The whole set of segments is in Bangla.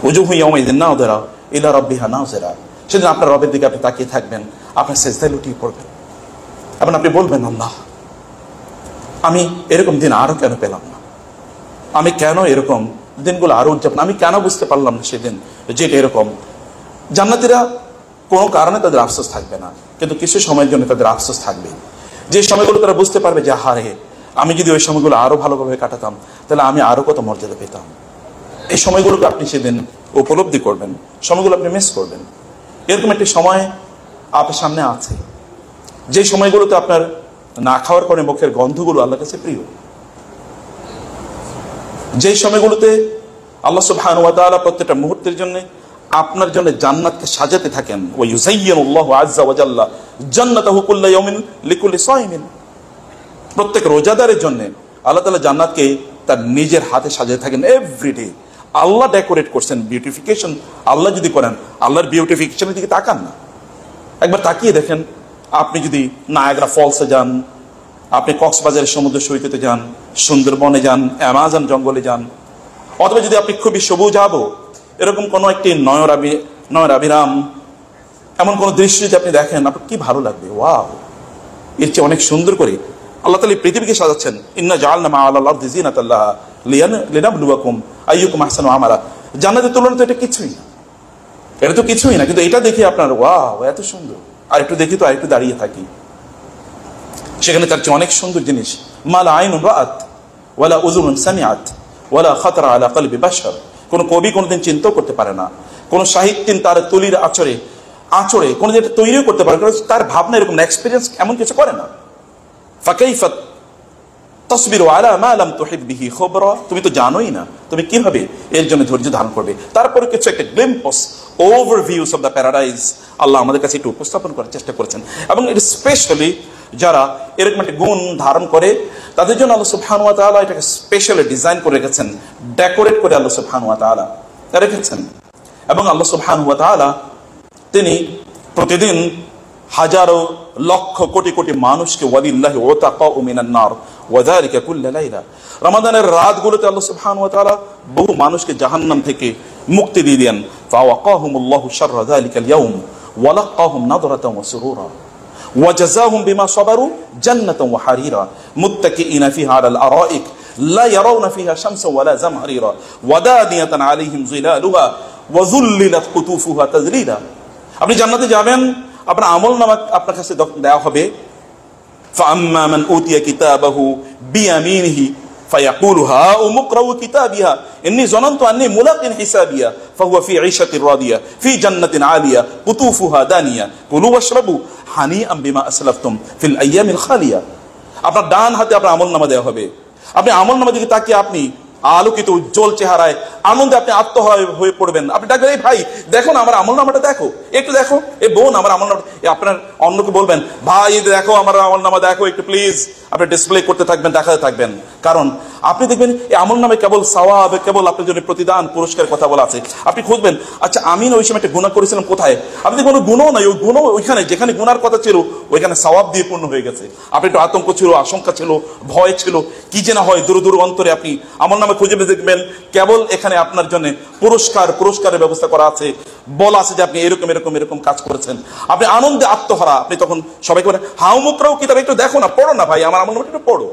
উজুহু ইয়াওমাইযিন নাযিরা ইলা রাব্বিহা নাযিরা। সেদিন আপনার রবের দিকে আপনি তাকিয়ে থাকবেন, আপনার সেজদায় লুটিয়ে পড়বেন এবং আপনি বলবেন, আল্লাহ আমি এরকম দিন আরো কেন পেলাম না, আমি কেন এরকম দিনগুলো আরো উদযাপন, আমি কেন বুঝতে পারলাম না সেদিন যেটা এরকম। জান্নাতীরা কোনো কারণে তাদের আফসোস থাকবে না, কিন্তু কিছু সময়ের জন্য তাদের আফসোস থাকবে। যে সময়গুলো তারা বুঝতে পারবে যে হারে আমি যদি ওই সময়গুলো আরো ভালোভাবে কাটাতাম তাহলে আমি আরো কত মর্যাদা পেতাম। এই সময়গুলোকে আপনি সেদিন উপলব্ধি করবেন, সময়গুলো আপনি মিস করবেন। এরকম একটি সময় আপনার সামনে আছে, যে সময়গুলোতে আপনার না খাওয়ার পরে মুখের গন্ধগুলো আল্লাহর কাছে প্রিয়, যে সময়গুলোতে আল্লাহ সুবহানাহু ওয়া তাআলা প্রত্যেকটা মুহূর্তের জন্য আপনার জন্য জান্নাতকে সাজাতে থাকেন। ওয়া ইউযায়্যিনুল্লাহু আযজা ওয়া জাল্লা জান্নাতাহু কুল্লা ইয়াউমিন লিকুল্লি সায়মিন। প্রত্যেক রোজাদারের জন্য আল্লাহ তাআলা জান্নাতকে তার নিজের হাতে সাজাতে থাকেন এভরিডে। আল্লাহ ডেকোরেট করছেন, বিউটিফিকেশন আল্লাহ যদি করেন, আল্লাহর বিউটিফিকেশনের দিকে তাকান না, একবার তাকিয়ে দেখেন। আপনি যদি নায়াগ্রা ফলসে যান, আপনি কক্সবাজারের সমুদ্র সৈকতে যান, সুন্দরবনে যান, অ্যামাজন জঙ্গলে যান, অথবা যদি আপনি খুবই সবুজ আবো এরকম কোনো একটি নয়রাবিরাম এমন কোনো দৃশ্য যদি আপনি দেখেন, আপনার কি ভালো লাগবে। ওয়াও, এর চেয়ে অনেক সুন্দর করে আল্লাহ তাআলা পৃথিবীকে সাজাচ্ছেন। ইন্না জাআলনা মা আলাল আরদি যিনাতাল্লাহ লিনাবলুয়াকুম আইয়ুকুম আহসানু আমালা। জান্নাতের তুলনায় তো এটা কিছুই না, এটা তো কিছুই না, কিন্তু এটা দেখে আপনার ওয়াও এত সুন্দর, আর একটু দেখি তো আর একটু দাঁড়িয়ে থাকি। সেখানে তার চেয়ে অনেক সুন্দর জিনিস, মালা আইনুন রাআত ওয়ালা উযুনুন সামিআত ওয়ালা খাতারা আলা কলবি বাশার। কোন কবি কোনোদিন চিন্তাও করতে পারে না, কোন সাহিত্যিক তার তুলির আঁচড়ে কোনোদিন এটা তৈরিও করতে পারে, কারণ তার ভাবনা এরকম এক্সপিরিয়েন্স এমন কিছু করে না। ফাকাইফা তাসবিরু আলা মা লাম তুহিত বিহি খবরা। তুমি তো জানোই না, তুমি কিভাবে এর জন্য ধৈর্য ধারণ করবে। তারপরে কিছু একটা গ্লিম্পস ওভারভিউস অফ দ্য প্যারাডাইজ আল্লাহ আমাদের কাছে একটু উপস্থাপন করার চেষ্টা করেছেন। এবং এটা স্পেশালি যারা এরকম একটা গুণ ধারণ করে তাদের জন্য আল্লাহ সুবহানাহু ওয়া তাআলা এটাকে স্পেশালি ডিজাইন করে রেখেছেন, ডেকোরেট করে আল্লাহ সুবহানাহু ওয়া তাআলা রেখেছেন। এবং আল্লাহ সুবহানাহু ওয়া তাআলা তিনি প্রতিদিন হাজারো লক্ষ কোটি কোটি মানুষকে ওয়ালিল্লাহি উতাকাউ মিনান নার ওয়া যালিকা কুল্লা লাইলা। রমাদানের রাতগুলোতে আল্লাহ সুবহানাহু ওয়া তাআলা বহু মানুষকে জাহান্নাম থেকে মুক্তি দিয়ে দেন। ফাওয়াকাহুমুল্লাহু শাররা যালিকাল ইয়াউম ওয়া লাকাহুম নাদরাতান ওয়া সুরুরা ওয়া জাযাহুম বিমা সাবারু জান্নাতান ওয়া হারিরা মুত্তাকিইনা ফিহা আলাল আরাইক লা ইয়ারাউনা ফিহা শামসান ওয়া লা জামহারিরা ওয়া দানিয়াতান আলাইহিম যিলালুহা ওয়া যুল্লিলাত কুতুফুহা তাযলিলা। আপনি জান্নাতে যাবেন, আপনার আমলনামা আপনার কাছে দেওয়া হবে। ফাআম্মা মান উতিয়া কিতাবাহু বিয়ামিনিহি ফায়াকুলু হাউম ইকরাউ কিতাবিয়া ইন্নী যানানতু আন্নী মুলাকিন হিসাবিয়া ফাহুয়া ফি ঈশাতির রাদিয়া ফি জান্নাতিন আলিয়া কুতুফুহা দানিয়া কুলু ওয়াশরাবু হানিআম বিমা আসলাফতুম ফিল আইয়ামিল খালিয়া। আপনার ডান হাতে আপনার আমলনামা দেওয়া হবে। আপনি আমলনামা দিকে তাকিয়ে আপনি আলোকিত উজ্জ্বল চেহারায় আনন্দে আপনি আত্মহারা হয়ে পড়বেন। আপনি ডাকবেন, এই ভাই দেখো না আমার আমলনামাটা, দেখো একটু দেখো, এই বোন আমার আমলনামা। আপনার অন্যকে বলবেন, ভাই দেখো আমার আমলনামা, দেখো একটু প্লিজ। আপনি ডিসপ্লে করতে থাকবেন, দেখাতে থাকবেন, কারণ আপনি দেখবেন এই আমলনামে কেবল সওয়াব, কেবল আপনার জন্য প্রতিদান পুরস্কারের কথা বলা আছে। আপনি খুঁজবেন, আচ্ছা আমি না ওই সময় একটা গুনাহ করেছিলাম কোথায়, আপনি দেখবেন কোনো গুনাহ নাই, ওই গুনাহ ওইখানে যেখানে গুনার কথা ছিল ওইখানে সওয়াব দিয়ে পূর্ণ হয়ে গেছে। আপনি একটু আতঙ্ক ছিল, আশঙ্কা ছিল, ভয় ছিল, কি যে না হয় দূর দূর অন্তরে আপনি আমলনামা খুঁজে দেখবেন কেবল এখানে আপনার জন্য পুরস্কারের ব্যবস্থা করা আছে, বলা আছে যে আপনি এরকম এরকম এরকম কাজ করেছেন। আপনি আনন্দে আত্মহারা, আপনি তখন সবাইকে বলেন হাউম ইকরাউ কিতাব, একটু দেখো না, পড়ো না ভাই আমার আমলনামাটা একটু পড়ো।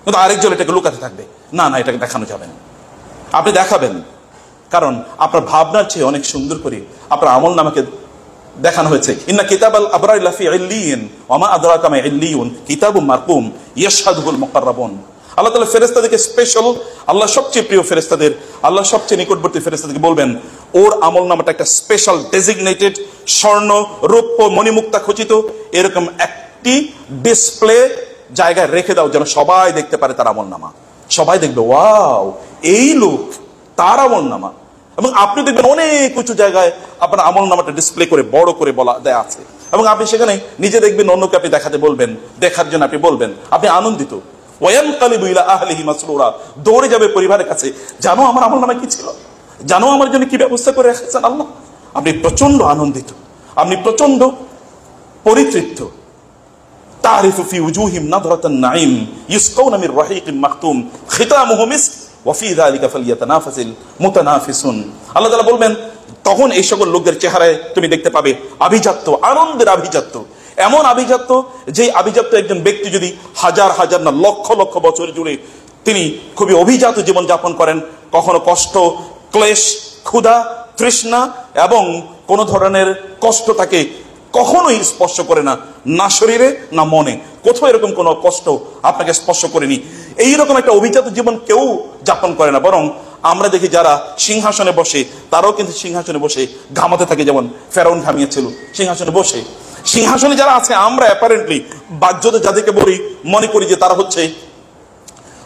কিন্তু আরেকজন এটাকে লুকাতে থাকবে, না না এটাকে দেখানো যাবে না। আপনি দেখাবেন, কারণ আপনার ভাবনার চেয়ে অনেক সুন্দর করে আপনার আমলনামাকে দেখানো হয়েছে। ইন্না কিতাবাল আবরার লাফি ইল্লিয়িন ওয়া মা আদরাকা মা ইল্লিয়ুন কিতাবুম মারকুম ইয়াশহাদুহুল মুকাররাবুন। আল্লাহ তাআলা ফেরেশতাদেরকে স্পেশাল, আল্লাহ সবচেয়ে প্রিয় ফেরেশতাদের, আল্লাহ সবচেয়ে নিকটবর্তী ফেরেশতাদেরকে বলবেন ওর আমলনামাটা একটা স্পেশাল ডেজিগনেটেড স্বর্ণ রৌপ্য মণিমুক্তা খচিত এরকম একটি ডিসপ্লে জায়গায় রেখে দাও, যেন সবাই দেখতে পারে তার আমলনামা। সবাই দেখবে ওয়াও এই লোক, তার আমলনামা। এবং আপনি দেখবেন অনেক উঁচু জায়গায় আপনার আমলনামাটা ডিসপ্লে করে বড় করে বলা দেয়া আছে, এবং আপনি সেখানে নিজে দেখবেন, অন্যকে আপনি দেখাতে বলবেন, দেখার জন্য আপনি বলবেন, আপনি আনন্দিত। ওয়ায়ানকালিবু ইলা আহলিহি মাসরুরা, দৌড়ে যাবে পরিবারের কাছে, জানো আমার আমলনামায় কি ছিল, জানো আমার জন্য কি ব্যবস্থা করে রেখেছেন আল্লাহ। আপনি প্রচন্ড আনন্দিত, আপনি প্রচন্ড পরিতৃপ্ত। তারিফু ফি উজুহিম নাদরাতান নাঈম ইসকাউনা মির রাহিকিম মাখতুম খিতামুহু মিসক ওয়া ফি যালিকা ফালইয়াতানাফাসিল মুতানাফিসুন। আল্লাহ তাআলা বলবেন তখন এই সকল লোকদের চেহারায় তুমি দেখতে পাবে আভিজাত্য, আনন্দের আভিজাত্য, এমন আভিজাত্য যে আভিজাত্য একজন ব্যক্তি যদি হাজার হাজার না লক্ষ লক্ষ বছর জুড়ে তিনি খুবই অভিজাত জীবন যাপন করেন, কখনো কষ্ট, ক্লেশ, ক্ষুধা, তৃষ্ণা এবং কোন ধরনের কষ্ট তাকে কখনোই স্পর্শ করে না, না শরীরে না মনে, কোথাও এরকম কোনো কষ্ট আপনাকে স্পর্শ করেনি। এইরকম একটা অভিজাত জীবন কেউ যাপন করে না, বরং আমরা দেখি যারা সিংহাসনে বসে তারাও কিন্তু সিংহাসনে বসে ঘামাতে থাকে, যেমন ফেরাউন ঘামিয়েছিল সিংহাসনে বসে। সিংহাসনে যারা আছে আমরা অ্যাপারেন্টলি বাহ্যত যাদেরকে বলি মনে করি যে তারা হচ্ছে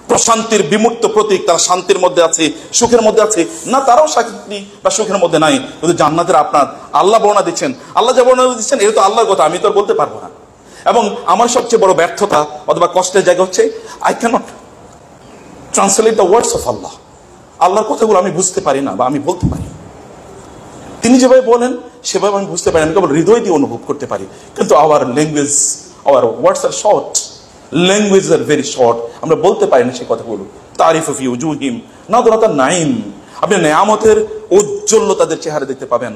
প্রশান্তির বিমূর্ত প্রতীক, তারা শান্তির মধ্যে আছে, সুখের মধ্যে আছে, না তারাও শান্তি বা সুখের মধ্যে নাই। কিন্তু জান্নাতের আপনার আল্লাহ বর্ণনা দিচ্ছেন, আল্লাহ যা বর্ণনা দিচ্ছেন এটা তো আল্লাহর কথা, আমি তো আর বলতে পারবো না। এবং আমার সবচেয়ে বড় ব্যর্থতা অথবা কষ্টের জায়গা হচ্ছে I cannot translate the words of Allah. আল্লাহর কথাগুলো আমি বুঝতে পারি না বা আমি বলতে পারি, তিনি যেভাবে বলেন সেভাবে আমি বুঝতে পারি, আমি কেবল হৃদয় দিয়ে অনুভব করতে পারি। কিন্তু our language, our words are short, language are very short, আমরা বলতে পারি না সেই কথাগুলো। তারিফ ফি উজুহিম নাদরাতান নাঈম, আপনি নেয়ামতের ঔজ্জ্বল্য তাদের চেহারা দেখতে পাবেন।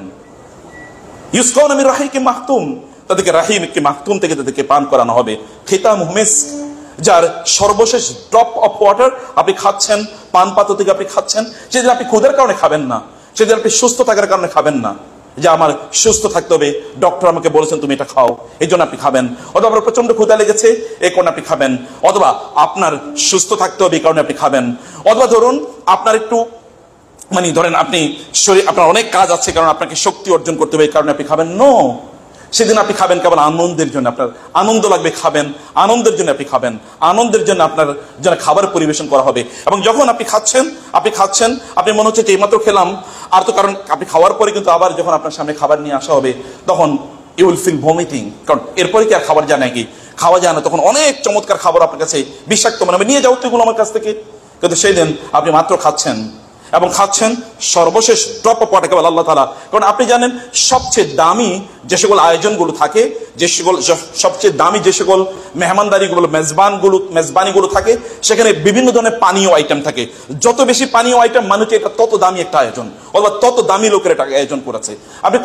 ইউসকাউনা মিন রাহিকিম মাখতুম, তাদেরকে রাহিমকে মাখতুম থেকে তাদেরকে পান করানো হবে। খিতামুহু মিস্ক, যার সর্বশেষ ড্রপ অফ ওয়াটার আপনি খাচ্ছেন, পান পাত্র থেকে আপনি খাচ্ছেন, সেদিন আপনি ক্ষুধার কারণে খাবেন না, সেদিন আপনি সুস্থ থাকার কারণে খাবেন না, যে আমার সুস্থ থাকতে হবে, ডক্টর আমাকে বলেছেন তুমি এটা খাও, এই জন্য আপনি খাবেন। অথবা আপনার প্রচন্ড ক্ষুধা লেগেছে এই কারণে আপনি খাবেন, অথবা আপনার সুস্থ থাকতে হবে এই কারণে আপনি খাবেন, অথবা ধরুন আপনার একটু ধরেন আপনি শরীর, আপনার অনেক কাজ আছে কারণ আপনাকে শক্তি অর্জন করতে হবে এই কারণে আপনি খাবেন। নো, সেদিন আপনি খাবেন কেবল আনন্দের জন্য, আপনার আনন্দ লাগবে খাবেন, আনন্দের জন্য আপনি খাবেন, আনন্দের জন্য আপনার জন্য খাবার পরিবেশন করা হবে। এবং যখন আপনি খাচ্ছেন আপনি মনে হচ্ছে যে এইমাত্র খেলাম, আর তো কারণ আপনি খাওয়ার পরে কিন্তু আবার যখন আপনার সামনে খাবার নিয়ে আসা হবে তখন ইউ উইল ফিল ভমিটিং, কারণ এরপরে কি আর খাবার যায় নাকি, খাওয়া যায় না, তখন অনেক চমৎকার খাবার আপনার কাছে বিষাক্ত মনে হবে, নিয়ে যাও তো এগুলো আমার কাছ থেকে। কিন্তু সেই দিন আপনি মাত্র খাচ্ছেন এবং খাচ্ছেন সর্বশেষ ড্রপ অফ ওয়াটার কেবল আল্লাহ তাআলা। কারণ আপনি জানেন সবচেয়ে দামি যে সকল আয়োজনগুলো থাকে, যে সকল সবচেয়ে দামি যে সকল মেহমানদারিগুলো মেজবানিগুলো থাকে, সেখানে বিভিন্ন ধরনের পানীয় আইটেম থাকে। যত বেশি পানীয় আইটেম মানুষের এটা তত দামি একটা আয়োজন, অথবা তত দামি লোকের এটা আয়োজন করেছে। আপনি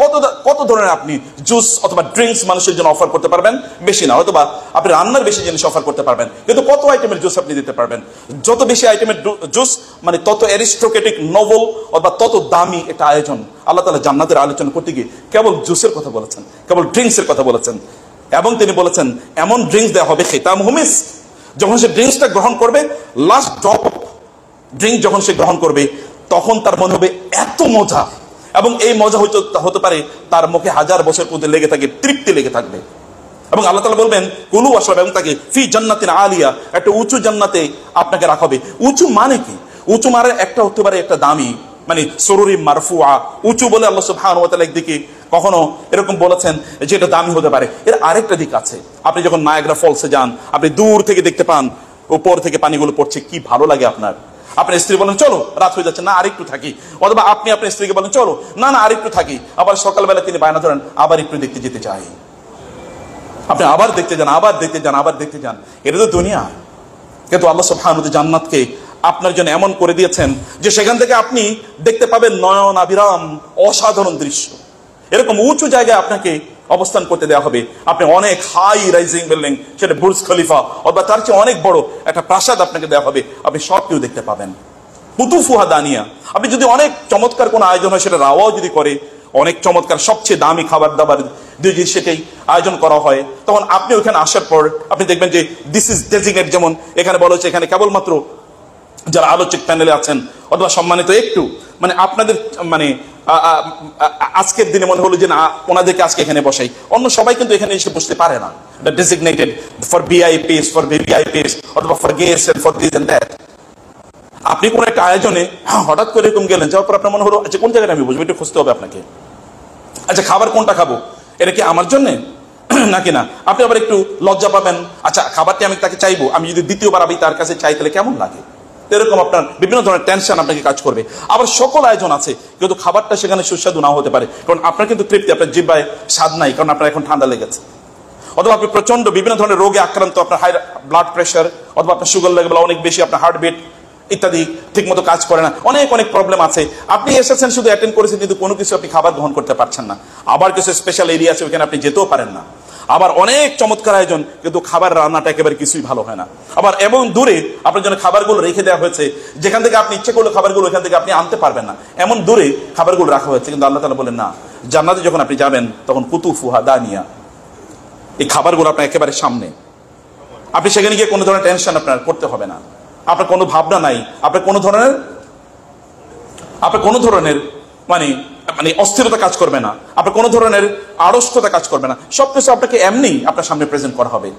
কত ধরনের আপনি জুস অথবা ড্রিঙ্কস মানুষের জন্য অফার করতে পারবেন, বেশি না, অথবা আপনি রান্নার বেশি জিনিস অফার করতে পারবেন, কিন্তু কত আইটেমের জুস আপনি দিতে পারবেন? যত বেশি আইটেমের জুস তত অ্যারিস্টোক্রেটিক, নোবেল অথবা তত দামি একটা আয়োজন। আল্লাহ তাআলা জান্নাতের আলোচনা করতে গিয়ে কেবল জুসের কথা বলেছেন, কেবল ড্রিঙ্কসের কথা বলেছেন, এবং তিনি বলেছেন এমন ড্রিঙ্কস দেওয়া হবে খিতামুহু মিস্ক, যখন সে ড্রিঙ্কসটা গ্রহণ করবে, লাস্ট ড্রপ ড্রিঙ্ক যখন সে গ্রহণ করবে তখন তার মনে হবে এত মজা, এবং এই মজা হতে পারে তার মুখে 1000 বছর পর্যন্ত লেগে থাকে, তৃপ্তি লেগে থাকবে। এবং আল্লাহ তাআলা বলবেন কুলু ওয়াশরাবু, এবং তাকে ফি জান্নাতিন আলিয়া, একটা উঁচু জান্নাতে আপনাকে রাখা হবে। উঁচু মানে কি? উঁচু মানে একটা হতে পারে একটা দামি, সুরুরি মারফুআ, উঁচু বলে আল্লাহ সুবহানাহু ওয়া তাআলা একদিকে কখনো এরকম বলেছেন যে এটা দামি হতে পারে। এর আরেকটা দিক আছে, আপনি যখন নায়াগ্রা ফলসে যান, আপনি দূর থেকে দেখতে পান উপর থেকে পানিগুলো পড়ছে, কি ভালো লাগে আপনার। আপনার স্ত্রী বলেন চলো, রাত হয়ে যাচ্ছে, না আরেকটু থাকি, অথবা আপনি আপনার স্ত্রীকে বলেন চলো, না না আরেকটু থাকি, আবার সকালবেলা তিনি বায়না ধরেন আবার একটু দেখতে যেতে চাই, আপনি আবার দেখতে যান, আবার দেখতে যান, আবার দেখতে যান। এটা তো দুনিয়া। কিন্তু আল্লাহ সুবহানাহু ওয়া তাআলা জান্নাতকে আপনার জন্য এমন করে দিয়েছেন যে সেখান থেকে আপনি দেখতে পাবেন নয়নাভিরাম অসাধারণ দৃশ্য। এরকম উঁচু জায়গায় আপনাকে অবস্থান করতে দেওয়া হবে, আপনি অনেক হাই রাইজিং বিল্ডিং, সেটা বুর্জ খলিফা অথবা তার চেয়ে অনেক বড় একটা প্রাসাদ আপনাকে দেওয়া হবে, আপনি সব কিছু দেখতে পাবেন। কুতুফুহা দানিয়া, আপনি যদি অনেক চমৎকার কোনো আয়োজন হয়, সেটা রাওয়াও যদি করে, অনেক চমৎকার সবচেয়ে দামি খাবার দাবার যদি সেটাই আয়োজন করা হয়, তখন আপনি ওখানে আসার পর আপনি দেখবেন যে দিস ইজ ডেজিগনেট, যেমন এখানে বলা হচ্ছে এখানে কেবলমাত্র যারা আলোচক প্যানেলে আছেন অথবা সম্মানিত একটু আপনাদের আজকের দিনে মনে হলো যে না ওনাদেরকে আজকে এখানে বসাই, অন্য সবাই কিন্তু এখানে এসে বসতে পারে না। Designated for VIPs, for VVIPs অথবা for guest and for this and that. আপনি কোন একটা আয়োজনে হঠাৎ করে এরকম গেলেন, যাওয়ার পর আপনার মনে হলো আচ্ছা কোন জায়গায় আমি বসবো, একটু খুঁজতে হবে আপনাকে। আচ্ছা খাবার কোনটা খাবো, এটা কি আমার জন্যে নাকি না? আপনি আবার একটু লজ্জা পাবেন, আচ্ছা খাবারটি আমি তাকে চাইবো, আমি যদি দ্বিতীয়বার আমি তার কাছে চাই তাহলে কেমন লাগে, এরকম আপনার বিভিন্ন ধরনের টেনশন আপনাকে কাজ করবে। আবার সকল আয়োজন আছে, কিন্তু খাবারটা সেখানে সুস্বাদু নাও হতে পারে, কারণ আপনার কিন্তু তৃপ্তি, আপনার জিহ্বায় স্বাদ নাই, কারণ আপনার এখন ঠান্ডা লেগেছে, অথবা আপনি প্রচন্ড বিভিন্ন ধরনের রোগে আক্রান্ত, আপনার হাই ব্লাড প্রেশার অথবা আপনার সুগার লেভেল অনেক বেশি, আপনার হার্টবিট ইত্যাদি ঠিকমতো কাজ করে না, অনেক অনেক প্রবলেম আছে। আপনি এসেছেন, শুধু অ্যাটেন্ড করেছেন, কিন্তু কোনো কিছু আপনি খাবার গ্রহণ করতে পারছেন না। আবার কিছু স্পেশাল এরিয়া আছে, ওখানে আপনি যেতেও পারেন না। আবার অনেক চমৎকার আয়োজন, কিন্তু খাবার রান্নাটা একেবারে কিছুই ভালো হয় না। আবার এবং দূরে আপনার জন্য খাবারগুলো রেখে দেওয়া হয়েছে, যেখান থেকে আপনি ইচ্ছে করলে খাবারগুলো এখান থেকে আপনি আনতে পারবেন না, এমন দূরে খাবারগুলো রাখা হয়েছে। কিন্তু আল্লাহ তাআলা বলেন না, জান্নাতে যখন আপনি যাবেন তখন কুতুফুহা দানিয়া, এই খাবারগুলো আপনার একেবারে সামনে। আপনি সেখানে গিয়ে কোনো ধরনের টেনশন আপনার করতে হবে না, আপনার কোনো ভাবনা নাই, আপনার কোনো ধরনের মানে অস্থিরতা কাজ করবে না, আপনার কোনো ধরনের আড়ষ্টতা কাজ করবে না। সবকিছু আপনাকে এমনি আপনার সামনে প্রেজেন্ট করা হবে।